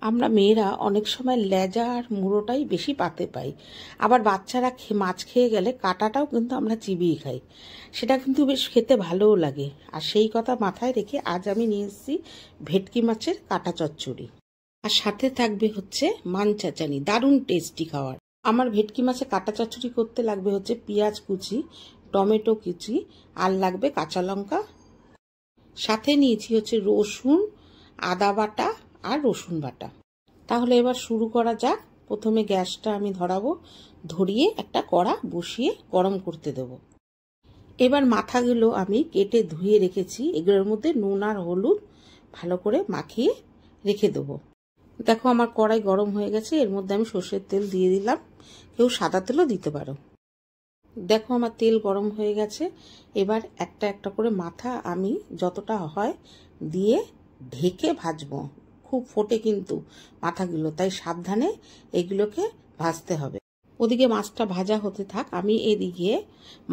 আমরা মেয়েরা অনেক সময় লেজা আর মুড়োটাই বেশি পাতে পাই, আবার বাচ্চারা মাছ খেয়ে গেলে কাঁটাটাও কিন্তু আমরা চিবিয়ে খাই, সেটা কিন্তু বেশ খেতে ভালোও লাগে। আর সেই কথা মাথায় রেখে আজ আমি নিয়ে এসেছি ভেটকি মাছের কাঁটা চচ্চড়ি, আর সাথে থাকবে হচ্ছে মান চাচানি, দারুণ টেস্টি খাওয়ার। আমার ভেটকি মাছের কাঁটা চচ্চড়ি করতে লাগবে হচ্ছে পেঁয়াজ কুচি, টমেটো কুচি, আর লাগবে কাঁচা লঙ্কা, সাথে নিয়েছি হচ্ছে রসুন, আদা বাটা আর রসুন বাটা। তাহলে এবার শুরু করা যাক। প্রথমে গ্যাসটা আমি ধরাবো, ধরিয়ে একটা কড়া বসিয়ে গরম করতে দেব। এবার মাথাগুলো আমি কেটে ধুয়ে রেখেছি, এগুলোর মধ্যে নুন আর হলুদ ভালো করে মাখিয়ে রেখে দেবো। দেখো আমার কড়াই গরম হয়ে গেছে, এর মধ্যে আমি সর্ষের তেল দিয়ে দিলাম, কেউ সাদা তেলও দিতে পারো। দেখো আমার তেল গরম হয়ে গেছে, এবার একটা একটা করে মাথা আমি যতটা হয় দিয়ে ঢেকে ভাজবো। খুব ফোটে কিন্তু মাথাগুলো, তাই সাবধানে এগুলোকে ভাজতে হবে। ওদিকে মাছটা ভাজা হতে থাক, আমি এদিকে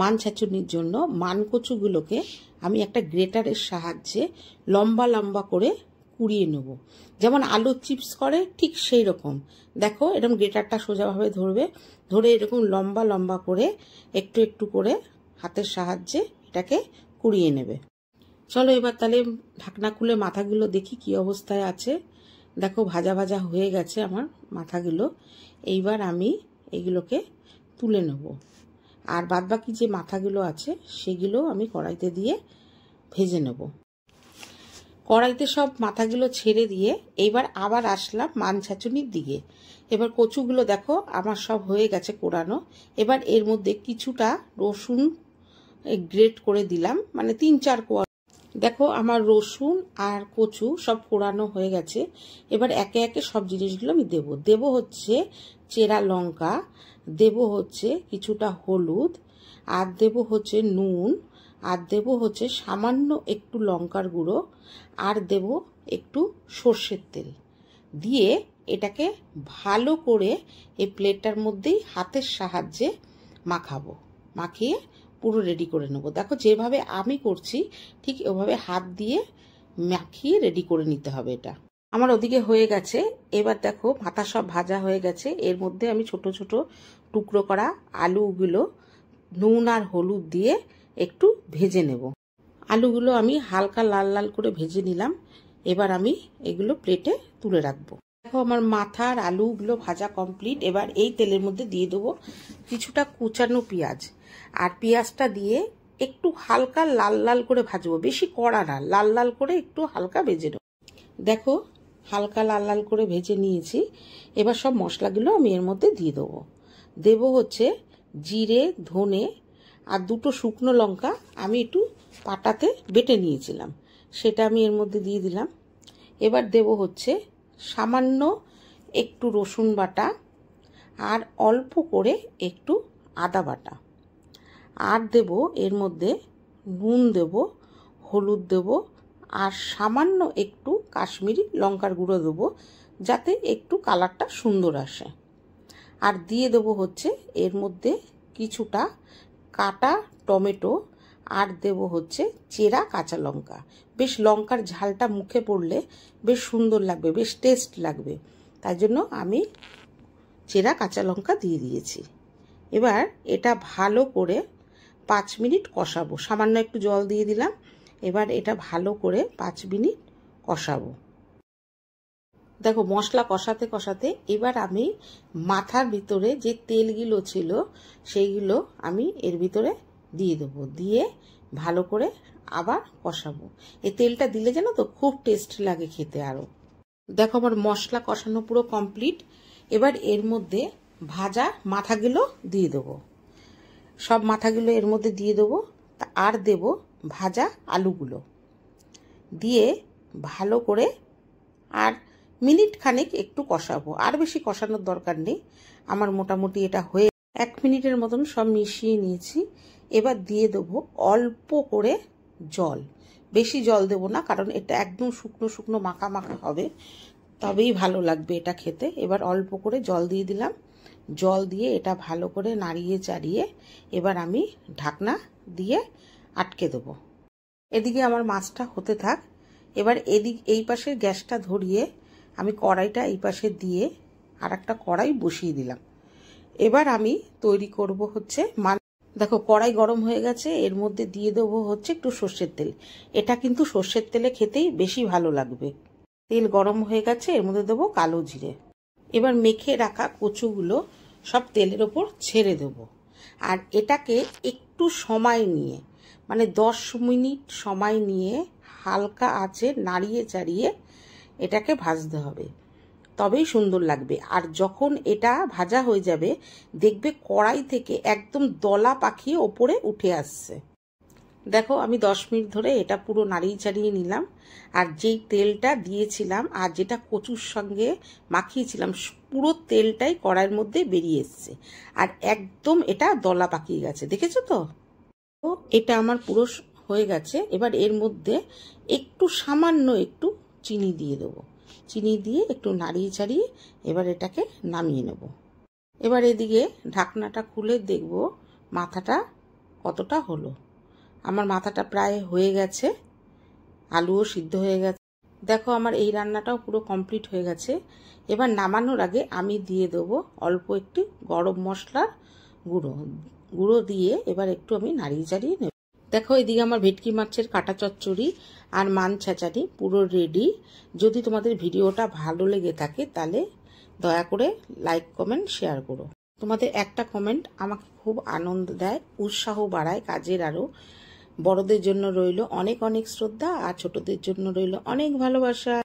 মান ছাঁচুনির জন্য মান কচুগুলোকে আমি একটা গ্রেটারের সাহায্যে লম্বা লম্বা করে কুড়িয়ে নেব, যেমন আলুর চিপস করে ঠিক সেই রকম। দেখো এরকম গ্রেটারটা সোজাভাবে ধরবে, ধরে এরকম লম্বা লম্বা করে একটু একটু করে হাতের সাহায্যে এটাকে কুড়িয়ে নেবে। চলো এবার তাহলে ঢাকনা খুলে মাথাগুলো দেখি কি অবস্থায় আছে। দেখো ভাজা ভাজা হয়ে গেছে আমার মাথাগুলো, এইবার আমি এগুলোকে তুলে নেব। আর বাদবাকি যে মাথাগুলো আছে সেগুলো আমি কড়াইতে দিয়ে ভেজে নেব। কড়াইতে সব মাথাগুলো ছেড়ে দিয়ে এইবার আবার আসলাম মান ছাঁচুনির দিকে। এবার কচুগুলো দেখো আমার সব হয়ে গেছে কোড়ানো। এবার এর মধ্যে কিছুটা রসুন গ্রেট করে দিলাম, মানে 3-4 কোয়া। দেখো আমার রসুন আর কচু সব পোড়ানো হয়ে গেছে। এবার একে একে সব জিনিসগুলো আমি দেব হচ্ছে চেরা লঙ্কা, দেব হচ্ছে কিছুটা হলুদ, আর দেব হচ্ছে নুন, আর দেব হচ্ছে সামান্য একটু লঙ্কার গুঁড়ো, আর দেব একটু সর্ষের তেল। দিয়ে এটাকে ভালো করে এই প্লেটটার মধ্যেই হাতের সাহায্যে মাখাবো, মাখিয়ে পুরো রেডি করে নেবো। দেখো যেভাবে আমি করছি ঠিক ওভাবে হাত দিয়ে মাখিয়ে রেডি করে নিতে হবে। এটা আমার ওদিকে হয়ে গেছে। এবার দেখো মাথা সব ভাজা হয়ে গেছে, এর মধ্যে আমি ছোট ছোট টুকরো করা আলুগুলো নুন আর হলুদ দিয়ে একটু ভেজে নেব। আলুগুলো আমি হালকা লাল লাল করে ভেজে নিলাম। এবার আমি এগুলো প্লেটে তুলে রাখবো। দেখো আমার মাথা আর আলুগুলো ভাজা কমপ্লিট। এবার এই তেলের মধ্যে দিয়ে দেবো কিছুটা কুচানো পেঁয়াজ, আর পেঁয়াজটা দিয়ে একটু হালকা লাল লাল করে ভাজবো, বেশি কড়া না, লাল লাল করে একটু হালকা ভেজে নেব। দেখো হালকা লাল লাল করে ভেজে নিয়েছি। এবার সব মশলাগুলো আমি এর মধ্যে দিয়ে দেবো। দেবো হচ্ছে জিরে, ধনে আর 2টো শুকনো লঙ্কা আমি একটু পাটাতে বেটে নিয়েছিলাম, সেটা আমি এর মধ্যে দিয়ে দিলাম। এবার দেব হচ্ছে সামান্য একটু রসুন বাটা, আর অল্প করে একটু আদা বাটা, আর দেব এর মধ্যে নুন দেব, হলুদ দেব, আর সামান্য একটু কাশ্মীরি লঙ্কার গুঁড়ো দেবো যাতে একটু কালারটা সুন্দর আসে। আর দিয়ে দেবো হচ্ছে এর মধ্যে কিছুটা কাটা টমেটো, আর দেব হচ্ছে চেরা কাঁচা লঙ্কা। বেশ লঙ্কার ঝালটা মুখে পড়লে বেশ সুন্দর লাগবে, বেশ টেস্ট লাগবে, তাই জন্য আমি চেরা কাঁচা লঙ্কা দিয়ে দিয়েছি। এবার এটা ভালো করে 5 মিনিট কষাবো, সামান্য একটু জল দিয়ে দিলাম। এবার এটা ভালো করে 5 মিনিট কষাবো। দেখো মশলা কষাতে কষাতে এবার আমি মাথার ভিতরে যে তেলগুলো ছিল সেইগুলো আমি এর ভিতরে দিয়ে দেবো, দিয়ে ভালো করে আবার কষাবো। এই তেলটা দিলে জানো তো খুব টেস্ট লাগে খেতে আরো। দেখো আমার মশলা কষানো পুরো কমপ্লিট। এবার এর মধ্যে ভাজা মাথাগুলো দিয়ে দেবো, সব মাথাগুলো এর মধ্যে দিয়ে দেবো, আর দেব ভাজা আলুগুলো দিয়ে ভালো করে আর মিনিট খানেক একটু কষাবো, আর বেশি কষানোর দরকার নেই। আমার মোটামুটি এটা হয়ে 1 মিনিটের মতন সব মিশিয়ে নিয়েছি। এবার দিয়ে দেবো অল্প করে জল, বেশি জল দেবো না, কারণ এটা একদম শুকনো শুকনো মাখা মাখা হবে, তবেই ভালো লাগবে এটা খেতে। এবার অল্প করে জল দিয়ে দিলাম, জল দিয়ে এটা ভালো করে নাড়িয়ে চাড়িয়ে এবার আমি ঢাকনা দিয়ে আটকে দেবো। এদিকে আমার মাছটা হতে থাক। এবার এই পাশের গ্যাসটা ধরিয়ে আমি কড়াইটা এই পাশে দিয়ে আর একটা কড়াই বসিয়ে দিলাম। এবার আমি তৈরি করব হচ্ছে দেখো কড়াই গরম হয়ে গেছে, এর মধ্যে দিয়ে দেবো হচ্ছে একটু সর্ষের তেল। এটা কিন্তু সর্ষের তেলে খেতেই বেশি ভালো লাগবে। তেল গরম হয়ে গেছে, এর মধ্যে দেবো কালো জিরে। এবার মেখে রাখা কচুগুলো সব তেলের ওপর ছেড়ে দেবো। আর এটাকে একটু সময় নিয়ে, মানে 10 মিনিট সময় নিয়ে হালকা আঁচে নাড়িয়ে চাড়িয়ে এটাকে ভাজতে হবে, তবেই সুন্দর লাগবে। আর যখন এটা ভাজা হয়ে যাবে দেখবে কড়াই থেকে একদম দলা পাকিয়ে ওপরে উঠে আসছে। দেখো আমি 10 মিনিট ধরে এটা পুরো নাড়িয়ে চাড়িয়ে নিলাম। আর যেই তেলটা দিয়েছিলাম আর যেটা কচুর সঙ্গে মাখিয়েছিলাম পুরো তেলটাই কড়াইয়ের মধ্যে বেরিয়ে এসছে। আর একদম এটা দলা পাকিয়ে গেছে, দেখেছো তো? এটা আমার পুরো হয়ে গেছে। এবার এর মধ্যে একটু সামান্য একটু চিনি দিয়ে দেবো। চিনি দিয়ে একটু নাড়িয়ে চাড়িয়ে এবার এটাকে নামিয়ে নেব। এবার এদিকে ঢাকনাটা খুলে দেখব মাথাটা কতটা হলো। আমার মাথাটা প্রায় হয়ে গেছে, আলুও সিদ্ধ হয়ে গেছে। দেখো আমার এই রান্নাটাও পুরো কমপ্লিট হয়ে গেছে। এবার নামানোর আগে আমি দিয়ে দেবো অল্প একটু গরম মশলার গুঁড়ো দিয়ে এবার একটু আমি নাড়িয়ে চাড়িয়ে নেব। দেখো এদিকে আমার ভেটকি মাছের কাটা চচ্চড়ি আর মান ছাঁচানি পুরো রেডি। যদি তোমাদের ভিডিওটা ভালো লেগে থাকে তাহলে দয়া করে লাইক কমেন্ট শেয়ার করো। তোমাদের একটা কমেন্ট আমাকে খুব আনন্দ দেয়, উৎসাহ বাড়ায় কাজের আরও। বড়দের জন্য রইল অনেক অনেক শ্রদ্ধা আর ছোটদের জন্য রইল অনেক ভালোবাসা।